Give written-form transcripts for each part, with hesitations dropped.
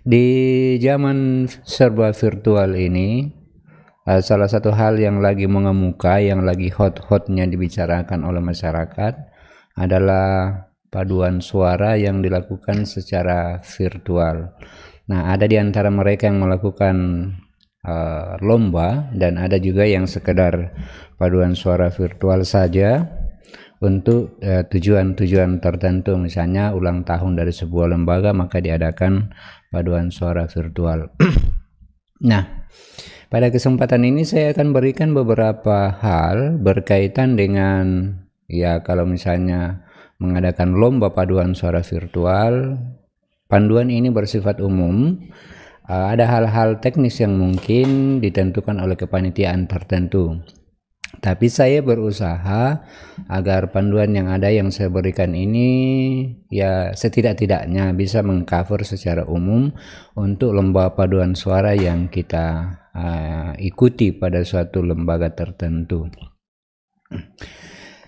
Di zaman serba virtual ini, salah satu hal yang lagi mengemuka, yang lagi hot-hotnya dibicarakan oleh masyarakat adalah paduan suara yang dilakukan secara virtual. Nah, ada di antara mereka yang melakukan lomba, dan ada juga yang sekedar paduan suara virtual saja untuk tujuan-tujuan tertentu, misalnya ulang tahun dari sebuah lembaga maka diadakan paduan suara virtual. Nah, pada kesempatan ini saya akan berikan beberapa hal berkaitan dengan, ya, kalau misalnya mengadakan lomba paduan suara virtual. Panduan ini bersifat umum. Ada hal-hal teknis yang mungkin ditentukan oleh kepanitiaan tertentu. Tapi saya berusaha agar panduan yang ada yang saya berikan ini ya setidak-tidaknya bisa mengcover secara umum untuk lomba paduan suara yang kita ikuti pada suatu lembaga tertentu.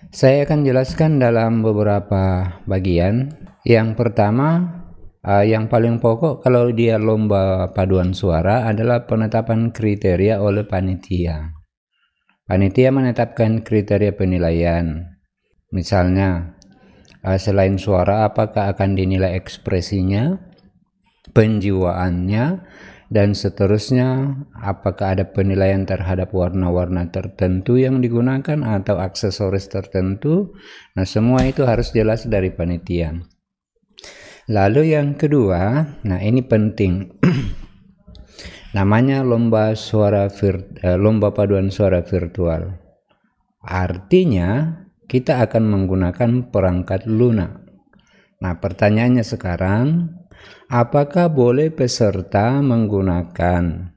Saya akan jelaskan dalam beberapa bagian. Yang pertama, yang paling pokok kalau dia lomba paduan suara adalah penetapan kriteria oleh panitia. Panitia menetapkan kriteria penilaian. Misalnya, selain suara, apakah akan dinilai ekspresinya, penjiwaannya, dan seterusnya, apakah ada penilaian terhadap warna-warna tertentu yang digunakan atau aksesoris tertentu. Nah, semua itu harus jelas dari panitia. Lalu yang kedua, nah ini penting. Namanya lomba paduan suara virtual. Artinya kita akan menggunakan perangkat lunak. Nah, pertanyaannya sekarang, apakah boleh peserta menggunakan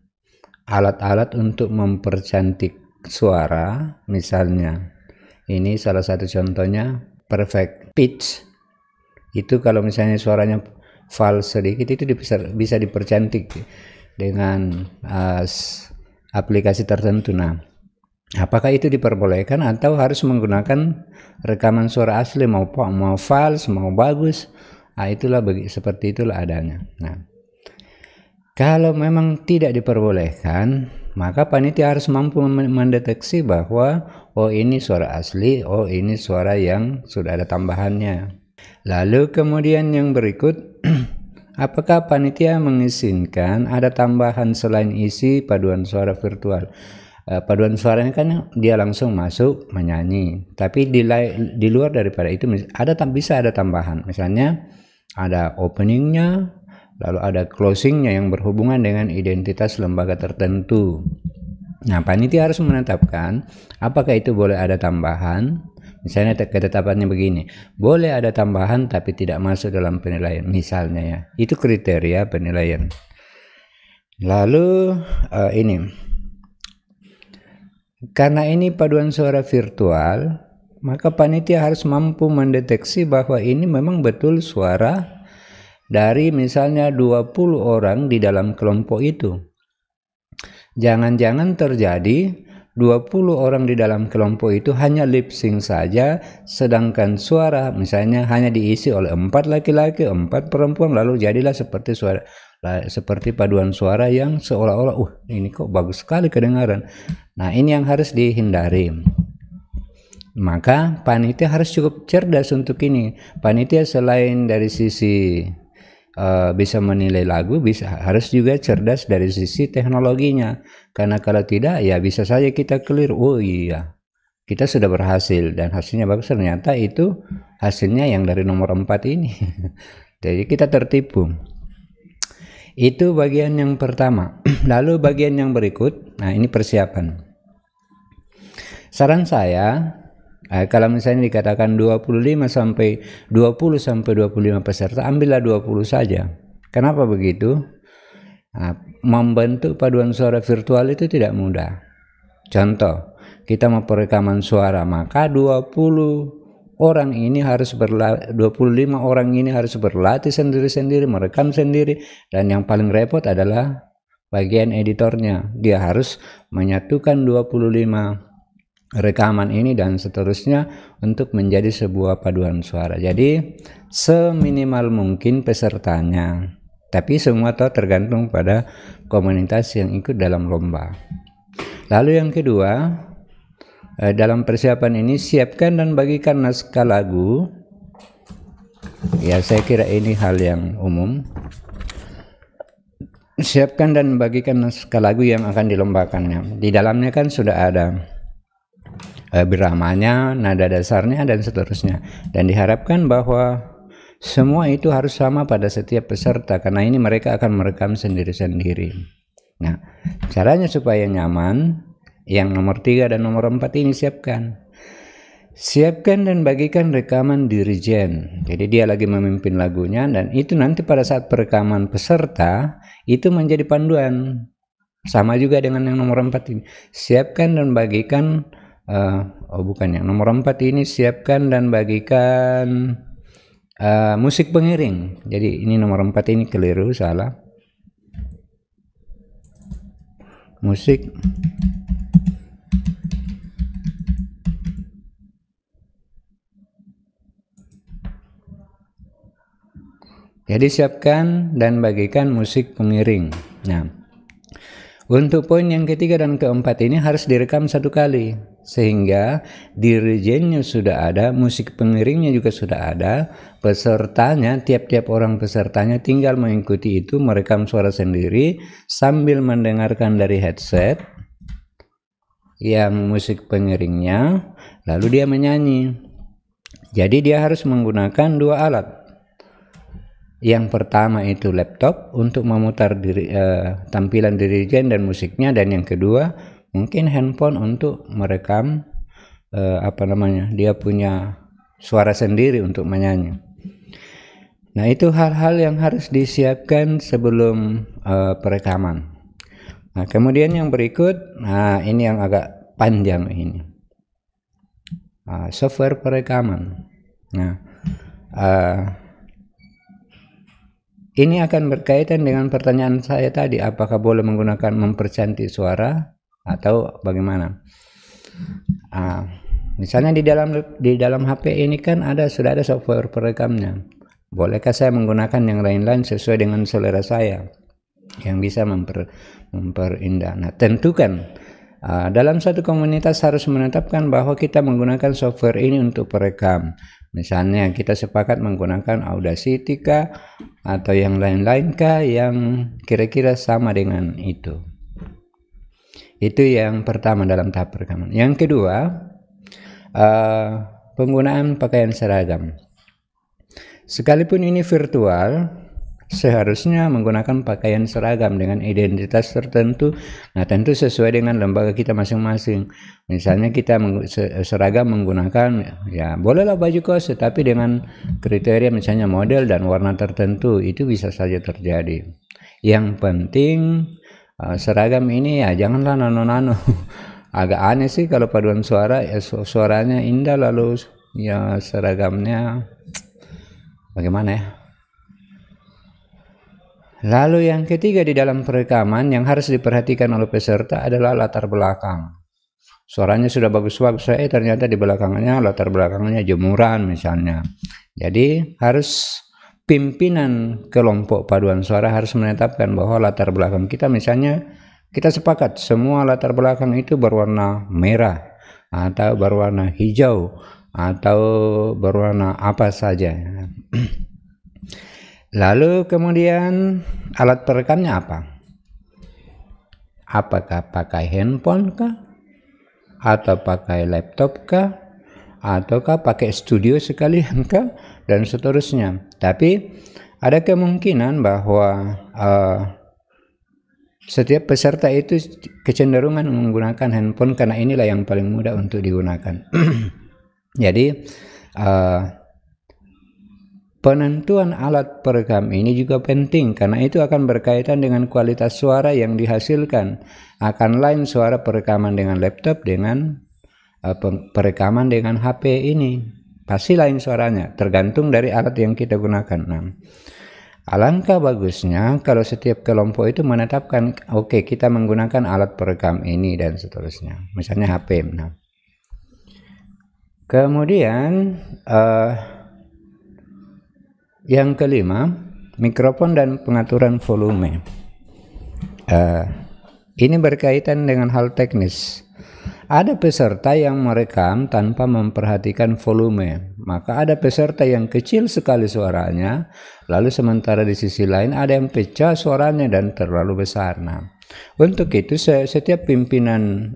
alat-alat untuk mempercantik suara? Misalnya, ini salah satu contohnya, perfect pitch. Itu kalau misalnya suaranya fals sedikit itu bisa dipercantik dengan aplikasi tertentu. Nah, apakah itu diperbolehkan atau harus menggunakan rekaman suara asli, mau fals, mau bagus? Seperti itulah adanya. Nah, kalau memang tidak diperbolehkan, maka panitia harus mampu mendeteksi bahwa oh ini suara asli, oh ini suara yang sudah ada tambahannya. Lalu kemudian yang berikut, apakah panitia mengizinkan ada tambahan selain isi paduan suara virtual? Paduan suaranya kan dia langsung masuk menyanyi, tapi di luar daripada itu bisa ada tambahan. Misalnya ada openingnya, lalu ada closingnya yang berhubungan dengan identitas lembaga tertentu. Nah, panitia harus menetapkan apakah itu boleh ada tambahan. Misalnya ketetapannya begini, boleh ada tambahan tapi tidak masuk dalam penilaian, misalnya ya. Itu kriteria penilaian. Lalu karena ini paduan suara virtual, maka panitia harus mampu mendeteksi bahwa ini memang betul suara dari misalnya 20 orang di dalam kelompok itu. Jangan-jangan terjadi 20 orang di dalam kelompok itu hanya lip sync saja, sedangkan suara misalnya hanya diisi oleh 4 laki-laki, 4 perempuan, lalu jadilah seperti paduan suara yang seolah-olah ini kok bagus sekali kedengaran. Nah, ini yang harus dihindari. Maka panitia harus cukup cerdas untuk ini. Panitia selain dari sisi bisa menilai lagu, harus juga cerdas dari sisi teknologinya. Karena kalau tidak, ya bisa saja kita keliru. Oh iya, kita sudah berhasil dan hasilnya bagus, ternyata itu hasilnya yang dari nomor 4 ini. Jadi kita tertipu. Itu bagian yang pertama. Lalu bagian yang berikut, nah ini persiapan. Saran saya, kalau misalnya dikatakan 20 sampai 25 peserta, ambillah 20 saja. Kenapa begitu? Nah, membentuk paduan suara virtual itu tidak mudah. Contoh, kita mau perekaman suara, maka 25 orang ini harus berlatih sendiri-sendiri, merekam sendiri, dan yang paling repot adalah bagian editornya. Dia harus menyatukan 25 rekaman ini dan seterusnya untuk menjadi sebuah paduan suara. Jadi seminimal mungkin pesertanya Tapi semua tergantung pada komunitas yang ikut dalam lomba. Lalu yang kedua, dalam persiapan ini siapkan dan bagikan naskah lagu. Ya, saya kira ini hal yang umum. Siapkan dan bagikan naskah lagu yang akan dilombakannya. Di dalamnya kan sudah ada biramanya, nada dasarnya, dan seterusnya. Dan diharapkan bahwa semua itu harus sama pada setiap peserta, karena ini mereka akan merekam sendiri-sendiri. Nah, caranya supaya nyaman, yang nomor 3 dan nomor 4 ini siapkan. Siapkan dan bagikan rekaman dirijen. Jadi dia lagi memimpin lagunya, dan itu nanti pada saat perekaman peserta, itu menjadi panduan. Sama juga dengan yang nomor 4 ini. Siapkan dan bagikan, bukan yang nomor 4 ini, siapkan dan bagikan musik pengiring. Jadi ini nomor 4 ini keliru, salah. Musik jadi siapkan dan bagikan musik pengiring. Nah, untuk poin yang ketiga dan keempat ini harus direkam satu kali, sehingga dirijennya sudah ada, musik pengiringnya juga sudah ada, pesertanya, tiap-tiap orang pesertanya tinggal mengikuti itu, merekam suara sendiri sambil mendengarkan dari headset yang musik pengiringnya, lalu dia menyanyi. Jadi dia harus menggunakan 2 alat. Yang pertama itu laptop untuk memutar tampilan dirijen dan musiknya, dan yang kedua mungkin handphone untuk merekam dia punya suara sendiri untuk menyanyi. Nah, itu hal-hal yang harus disiapkan sebelum perekaman. Nah, kemudian yang berikut, ini yang agak panjang ini, software perekaman. Nah, ini akan berkaitan dengan pertanyaan saya tadi, apakah boleh menggunakan mempercantik suara atau bagaimana? Misalnya di dalam HP ini kan sudah ada software perekamnya. Bolehkah saya menggunakan yang lain-lain sesuai dengan selera saya yang bisa memperindah? Nah, tentukan dalam satu komunitas harus menetapkan bahwa kita menggunakan software ini untuk perekam. Misalnya kita sepakat menggunakan Audacity kah atau yang lain-lain kah yang kira-kira sama dengan itu. Itu yang pertama dalam tahap perekaman. Yang kedua, penggunaan pakaian seragam. Sekalipun ini virtual, seharusnya menggunakan pakaian seragam dengan identitas tertentu. Nah, tentu sesuai dengan lembaga kita masing-masing. Misalnya kita seragam menggunakan, ya bolehlah baju kos, tapi dengan kriteria misalnya model dan warna tertentu, itu bisa saja terjadi. Yang penting seragam ini ya janganlah nano-nano. Agak aneh sih kalau paduan suara, ya suaranya indah lalu ya seragamnya bagaimana ya. Lalu yang ketiga di dalam perekaman yang harus diperhatikan oleh peserta adalah latar belakang. Suaranya sudah bagus-bagus, ternyata di belakangnya latar belakangnya jemuran misalnya. Jadi harus pimpinan kelompok paduan suara harus menetapkan bahwa latar belakang kita, misalnya kita sepakat semua latar belakang itu berwarna merah atau berwarna hijau atau berwarna apa saja. Lalu kemudian alat perekamnya apa? Apakah pakai handphone kah? Atau pakai laptop kah? Ataukah pakai studio sekalian kah? Dan seterusnya. Tapi ada kemungkinan bahwa setiap peserta itu kecenderungan menggunakan handphone karena inilah yang paling mudah untuk digunakan. Jadi penentuan alat perekam ini juga penting karena itu akan berkaitan dengan kualitas suara yang dihasilkan. Akan lain suara perekaman dengan laptop dengan perekaman dengan HP ini. Pasti lain suaranya, tergantung dari alat yang kita gunakan. Nah, alangkah bagusnya kalau setiap kelompok itu menetapkan, oke, kita menggunakan alat perekam ini dan seterusnya. Misalnya HP. Nah, kemudian yang kelima, mikrofon dan pengaturan volume. Ini berkaitan dengan hal teknis. Ada peserta yang merekam tanpa memperhatikan volume, maka ada peserta yang kecil sekali suaranya, lalu sementara di sisi lain ada yang pecah suaranya dan terlalu besar. Nah, untuk itu setiap pimpinan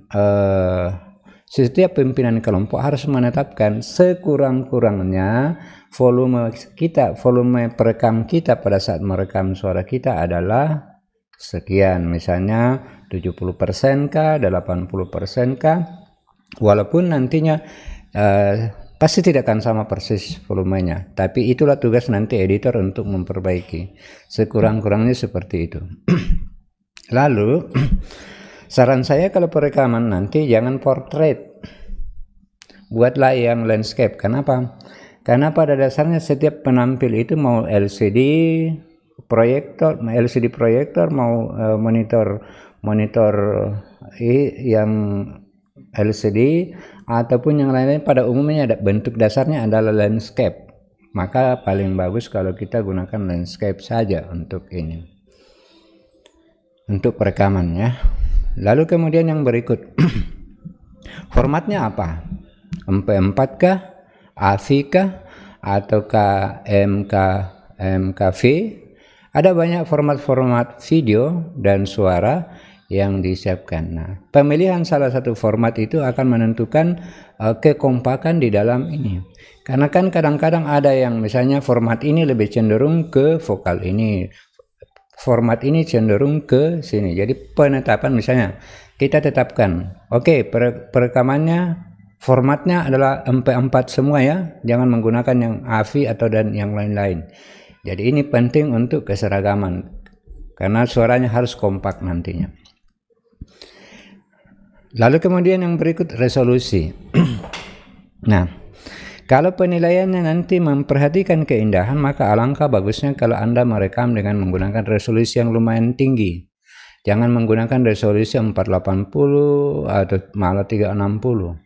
kelompok harus menetapkan sekurang-kurangnya volume perekam kita pada saat merekam suara kita adalah sekian, misalnya 70% kah, 80% kah, walaupun nantinya pasti tidak akan sama persis volumenya, tapi itulah tugas nanti editor untuk memperbaiki sekurang-kurangnya seperti itu. Lalu saran saya kalau perekaman nanti jangan portrait, buatlah yang landscape. Kenapa? Karena pada dasarnya setiap penampil itu mau LCD proyektor, mau monitor yang LCD ataupun yang lain-lain, pada umumnya bentuk dasarnya adalah landscape. Maka paling bagus kalau kita gunakan landscape saja untuk ini, untuk perekamannya. Lalu kemudian yang berikut, formatnya apa? MP4 kah, AVI kah, ataukah MKV? Ada banyak format-format video dan suara yang disiapkan. Nah, pemilihan salah satu format itu akan menentukan kekompakan di dalam ini. Karena kan kadang-kadang ada yang misalnya format ini lebih cenderung ke vokal ini, format ini cenderung ke sini. Jadi penetapan misalnya kita tetapkan, oke, perekamannya formatnya adalah MP4 semua ya, jangan menggunakan yang AVI atau dan yang lain-lain. Jadi ini penting untuk keseragaman, karena suaranya harus kompak nantinya. Lalu kemudian yang berikut, resolusi. Nah, kalau penilaiannya nanti memperhatikan keindahan, maka alangkah bagusnya kalau Anda merekam dengan menggunakan resolusi yang lumayan tinggi. Jangan menggunakan resolusi 480 atau malah 360.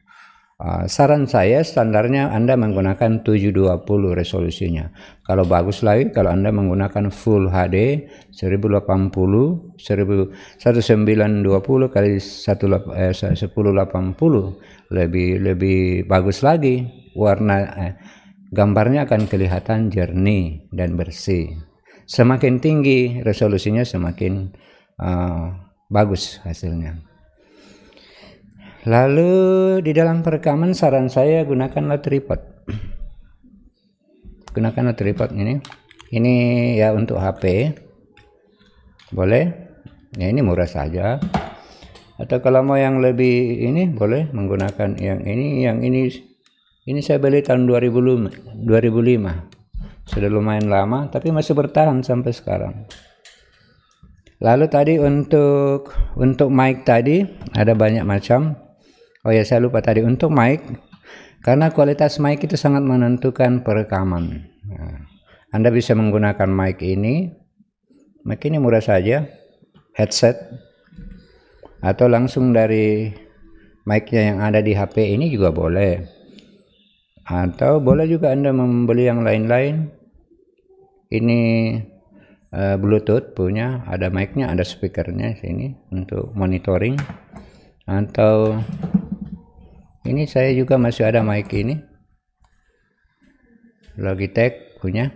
Saran saya standarnya Anda menggunakan 720 resolusinya. Kalau bagus lagi kalau Anda menggunakan Full HD 1080 1920 kali 1080 lebih bagus lagi. Gambarnya akan kelihatan jernih dan bersih. Semakin tinggi resolusinya semakin bagus hasilnya. Lalu di dalam perekaman saran saya gunakanlah tripod. Gunakanlah tripod ini. Ini ya untuk HP. Boleh. Ya ini murah saja. Atau kalau mau yang lebih ini boleh menggunakan yang ini. Yang ini saya beli tahun 2005. Sudah lumayan lama tapi masih bertahan sampai sekarang. Lalu tadi untuk mic tadi ada banyak macam. Oh ya, saya lupa tadi untuk mic, karena kualitas mic itu sangat menentukan perekaman. Nah, Anda bisa menggunakan mic ini murah saja, headset, atau langsung dari mic-nya yang ada di HP ini juga boleh. Atau boleh juga Anda membeli yang lain-lain. Ini Bluetooth punya, ada mic-nya, ada speakernya sini untuk monitoring. Atau ini saya juga masih ada mic ini, Logitech punya.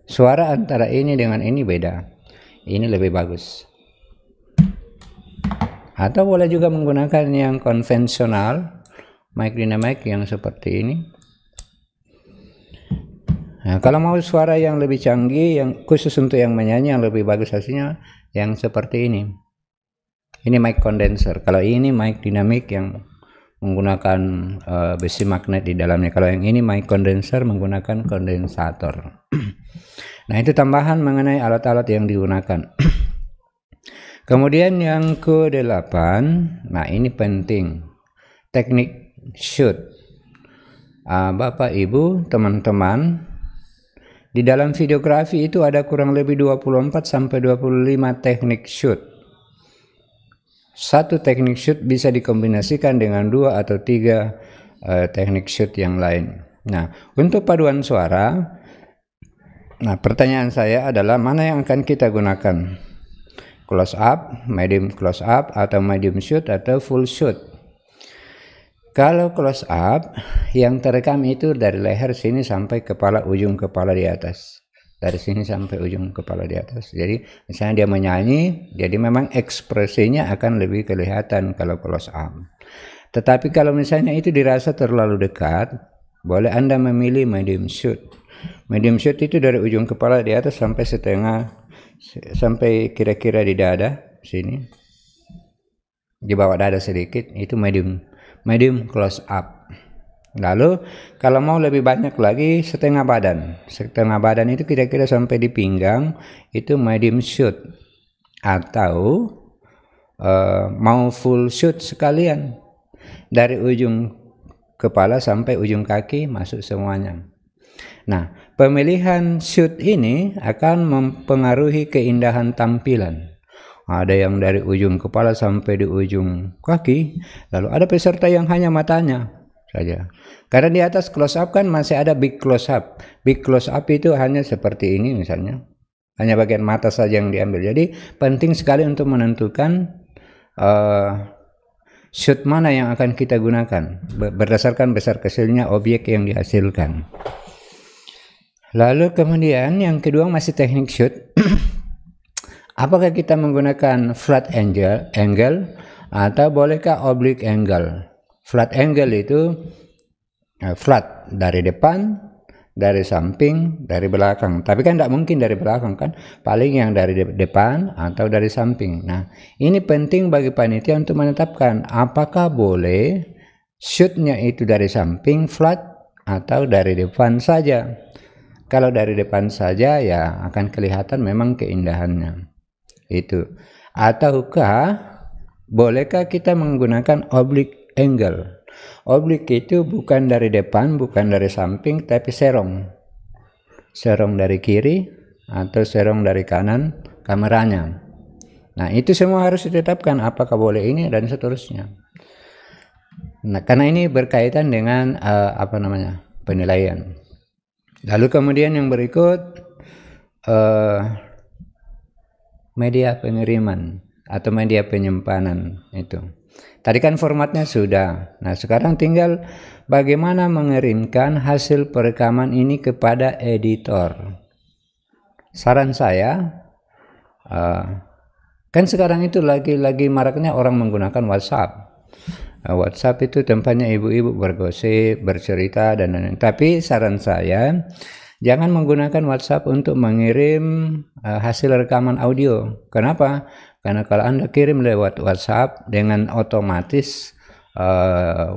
Suara antara ini dengan ini beda. Ini lebih bagus. Atau boleh juga menggunakan yang konvensional, mic dynamic yang seperti ini. Nah, kalau mau suara yang lebih canggih, yang khusus untuk yang menyanyi yang lebih bagus hasilnya, yang seperti ini. Ini mic condenser. Kalau ini mic dinamik yang menggunakan besi magnet di dalamnya. Kalau yang ini mic condenser menggunakan kondensator. Nah, itu tambahan mengenai alat-alat yang digunakan. Kemudian yang ke-8, nah ini penting. Teknik shoot. Bapak, Ibu, teman-teman, di dalam videografi itu ada kurang lebih 24 sampai 25 teknik shoot. Satu teknik shoot bisa dikombinasikan dengan 2 atau 3 teknik shoot yang lain. Nah, untuk paduan suara, Nah, pertanyaan saya adalah mana yang akan kita gunakan? Close up, medium close up, atau medium shoot, atau full shoot? Kalau close up, yang terekam itu dari leher sini sampai kepala, ujung kepala di atas. Dari sini sampai ujung kepala di atas. Jadi misalnya dia menyanyi, jadi memang ekspresinya akan lebih kelihatan kalau close up. Tetapi kalau misalnya itu dirasa terlalu dekat, boleh Anda memilih medium shoot. Medium shoot itu dari ujung kepala di atas sampai setengah, sampai kira-kira di dada sini, di bawah dada sedikit, itu medium close up. Lalu kalau mau lebih banyak lagi, setengah badan itu kira-kira sampai di pinggang, itu medium shoot. Atau mau full shoot sekalian, dari ujung kepala sampai ujung kaki masuk semuanya. Nah, pemilihan shoot ini akan mempengaruhi keindahan tampilan. Ada yang dari ujung kepala sampai di ujung kaki, lalu ada peserta yang hanya matanya saja. Karena di atas close up kan masih ada big close up. Big close up itu hanya seperti ini misalnya, hanya bagian mata saja yang diambil. Jadi penting sekali untuk menentukan shoot mana yang akan kita gunakan berdasarkan besar kecilnya objek yang dihasilkan. Lalu kemudian yang kedua masih teknik shoot. Apakah kita menggunakan flat angle atau bolehkah oblique angle? Flat angle itu flat dari depan, dari samping, dari belakang. Tapi kan tidak mungkin dari belakang kan, paling yang dari depan atau dari samping. Nah, ini penting bagi panitia untuk menetapkan apakah boleh shootnya itu dari samping flat atau dari depan saja. Kalau dari depan saja ya akan kelihatan memang keindahannya. Itu. Ataukah bolehkah kita menggunakan oblique angle? Oblique itu bukan dari depan, bukan dari samping, tapi serong dari kiri atau serong dari kanan kameranya. Nah, itu semua harus ditetapkan apakah boleh ini dan seterusnya. Nah, karena ini berkaitan dengan penilaian. Lalu kemudian yang berikut media pengiriman atau media penyimpanan itu. Tadi kan formatnya sudah. Nah, sekarang tinggal bagaimana mengirimkan hasil perekaman ini kepada editor. Saran saya, kan sekarang itu lagi maraknya orang menggunakan WhatsApp. WhatsApp itu tempatnya ibu-ibu bergosip, bercerita dan lain-lain. Tapi saran saya, jangan menggunakan WhatsApp untuk mengirim hasil rekaman audio. Kenapa? Karena kalau Anda kirim lewat WhatsApp, dengan otomatis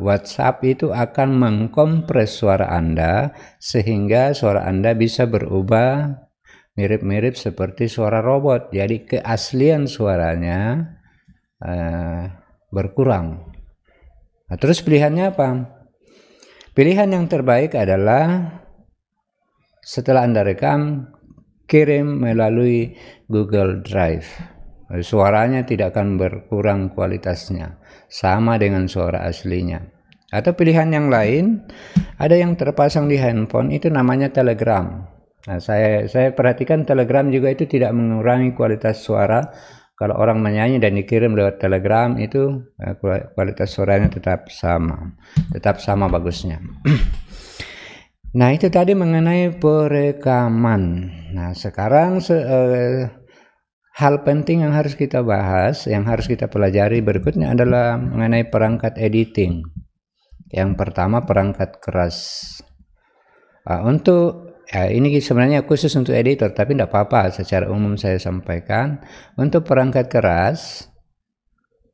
WhatsApp itu akan mengkompres suara Anda sehingga suara Anda bisa berubah mirip-mirip seperti suara robot. Jadi keaslian suaranya berkurang. Nah, terus pilihannya apa? Pilihan yang terbaik adalah setelah Anda rekam, kirim melalui Google Drive. Suaranya tidak akan berkurang kualitasnya, sama dengan suara aslinya. Atau pilihan yang lain, ada yang terpasang di handphone, itu namanya Telegram. Nah, saya perhatikan Telegram juga itu tidak mengurangi kualitas suara. Kalau orang menyanyi dan dikirim lewat Telegram itu kualitas suaranya tetap sama bagusnya. Nah, itu tadi mengenai perekaman. Nah, sekarang hal penting yang harus kita bahas, yang harus kita pelajari berikutnya adalah mengenai perangkat editing. Yang pertama perangkat keras. Ini sebenarnya khusus untuk editor, tapi tidak apa-apa, secara umum saya sampaikan. Untuk perangkat keras,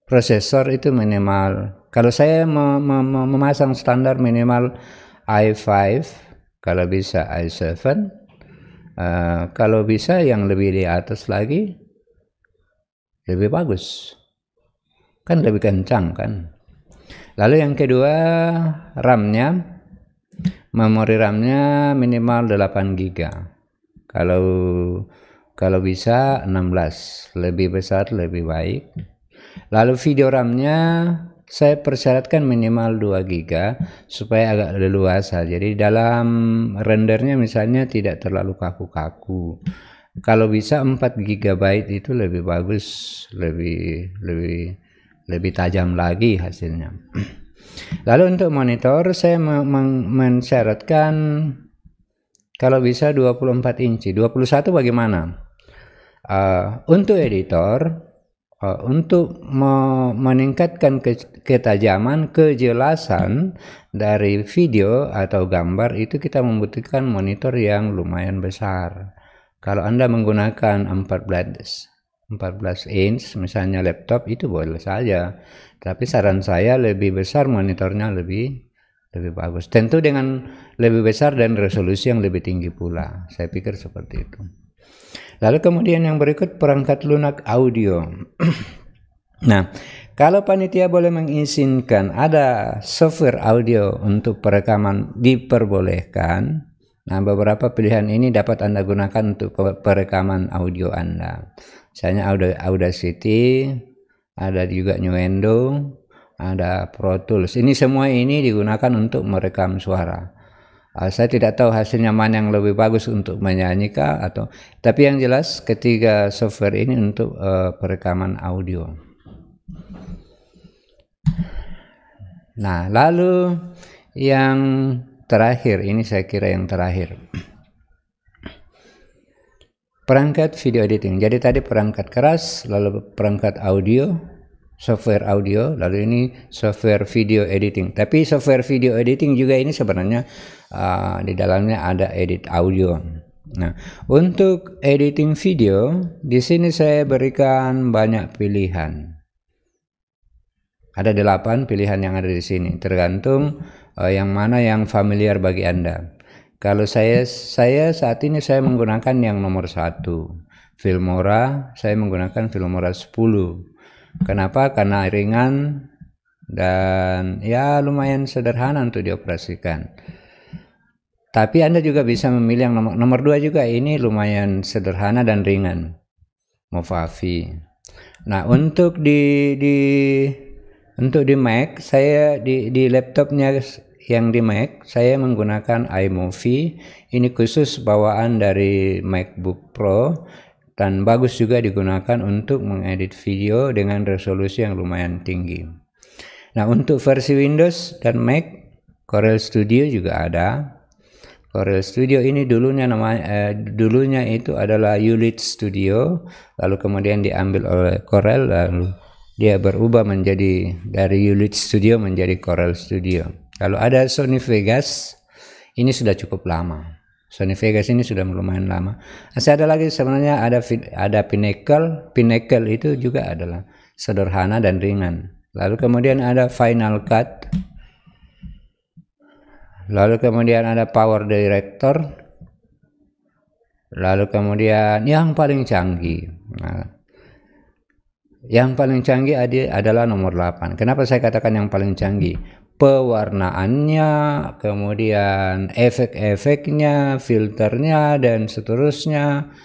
prosesor itu minimal. Kalau saya memasang standar minimal i5, kalau bisa i7, kalau bisa yang lebih di atas lagi, lebih bagus. Kan lebih kencang kan. Lalu yang kedua, RAM-nya. Memori RAM-nya minimal 8 GB. Kalau bisa 16, lebih besar lebih baik. Lalu video RAM-nya saya persyaratkan minimal 2 giga supaya agak leluasa. Jadi dalam rendernya misalnya tidak terlalu kaku-kaku. Kalau bisa 4 GB itu lebih bagus, lebih tajam lagi hasilnya. Lalu untuk monitor saya mensyaratkan kalau bisa 24 inci. 21 bagaimana? Untuk editor, untuk meningkatkan ketajaman, kejelasan dari video atau gambar itu kita membutuhkan monitor yang lumayan besar. Kalau Anda menggunakan 14 inch misalnya laptop itu boleh saja, tapi saran saya lebih besar monitornya lebih bagus. Tentu dengan lebih besar dan resolusi yang lebih tinggi pula. Saya pikir seperti itu. Lalu kemudian yang berikut perangkat lunak audio. Nah, kalau panitia boleh mengizinkan ada software audio untuk perekaman diperbolehkan. Nah, beberapa pilihan ini dapat Anda gunakan untuk perekaman audio Anda. Misalnya Audacity, ada juga Nuendo, ada Pro Tools. Ini semua ini digunakan untuk merekam suara. Saya tidak tahu hasilnya mana yang lebih bagus untuk menyanyikan tapi yang jelas ketiga software ini untuk perekaman audio. Nah, lalu yang terakhir, ini saya kira yang terakhir. Perangkat video editing. Jadi tadi perangkat keras, lalu perangkat audio, software audio, lalu ini software video editing. Tapi software video editing juga ini sebenarnya di dalamnya ada edit audio. Nah, untuk editing video di sini saya berikan banyak pilihan. Ada 8 pilihan yang ada di sini, tergantung yang mana yang familiar bagi Anda. Kalau saya saat ini saya menggunakan yang nomor 1, Filmora. Saya menggunakan Filmora 10. Kenapa? Karena ringan dan ya lumayan sederhana untuk dioperasikan. Tapi Anda juga bisa memilih yang nomor 2 juga, ini lumayan sederhana dan ringan, Movavi. Nah, untuk di Mac, saya di laptopnya yang di Mac, saya menggunakan iMovie. Ini khusus bawaan dari MacBook Pro dan bagus juga digunakan untuk mengedit video dengan resolusi yang lumayan tinggi. Nah, untuk versi Windows dan Mac, Corel Studio juga ada. Corel Studio ini dulunya itu adalah Ulit Studio, lalu kemudian diambil oleh Corel, lalu dia berubah menjadi dari Ulit Studio menjadi Corel Studio. Kalau ada Sony Vegas, ini sudah cukup lama. Sony Vegas ini sudah lumayan lama. Masih ada lagi sebenarnya ada Pinnacle. Pinnacle itu juga adalah sederhana dan ringan. Lalu kemudian ada Final Cut. Lalu kemudian ada Power Director. Lalu kemudian yang paling canggih. Nah, yang paling canggih adalah nomor 8. Kenapa saya katakan yang paling canggih? Pewarnaannya, kemudian efek-efeknya, filternya, dan seterusnya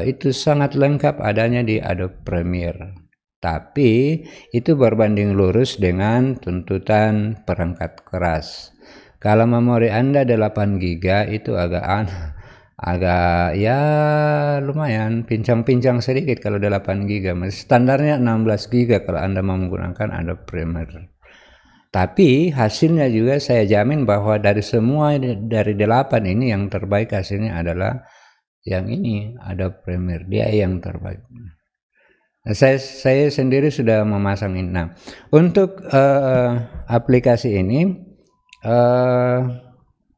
itu sangat lengkap adanya di Adobe Premiere. Tapi itu berbanding lurus dengan tuntutan perangkat keras. Kalau memori Anda 8 GB itu agak ya lumayan pincang-pincang sedikit kalau 8 GB. Standarnya 16 GB kalau Anda mau menggunakan Adobe Premiere. Tapi hasilnya juga saya jamin bahwa dari 8 ini yang terbaik hasilnya adalah yang ini, Adobe Premiere. Dia yang terbaik. Nah, saya sendiri sudah memasang ini. Nah, untuk aplikasi ini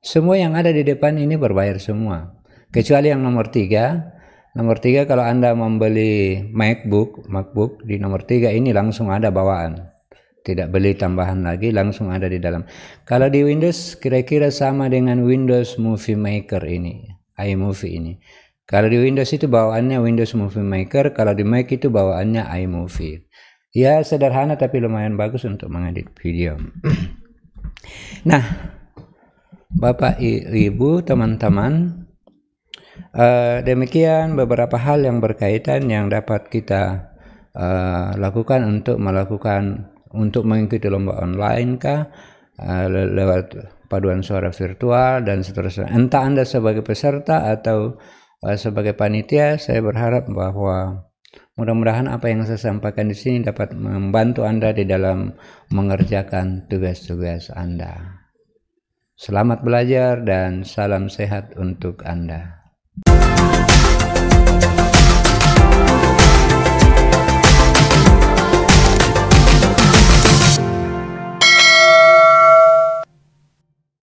semua yang ada di depan ini berbayar semua, kecuali yang nomor 3. Nomor 3 kalau Anda membeli MacBook di nomor 3 ini langsung ada bawaan, tidak beli tambahan lagi, langsung ada di dalam. Kalau di Windows kira-kira sama dengan Windows Movie Maker ini, iMovie ini. Kalau di Windows itu bawaannya Windows Movie Maker, kalau di Mac itu bawaannya iMovie. Ya sederhana tapi lumayan bagus untuk mengedit video. Nah, Bapak Ibu, teman-teman, demikian beberapa hal yang berkaitan yang dapat kita lakukan untuk melakukan untuk mengikuti lomba online kah, lewat paduan suara virtual dan seterusnya. Entah Anda sebagai peserta atau sebagai panitia, saya berharap bahwa mudah-mudahan apa yang saya sampaikan di sini dapat membantu Anda di dalam mengerjakan tugas-tugas Anda. Selamat belajar dan salam sehat untuk Anda.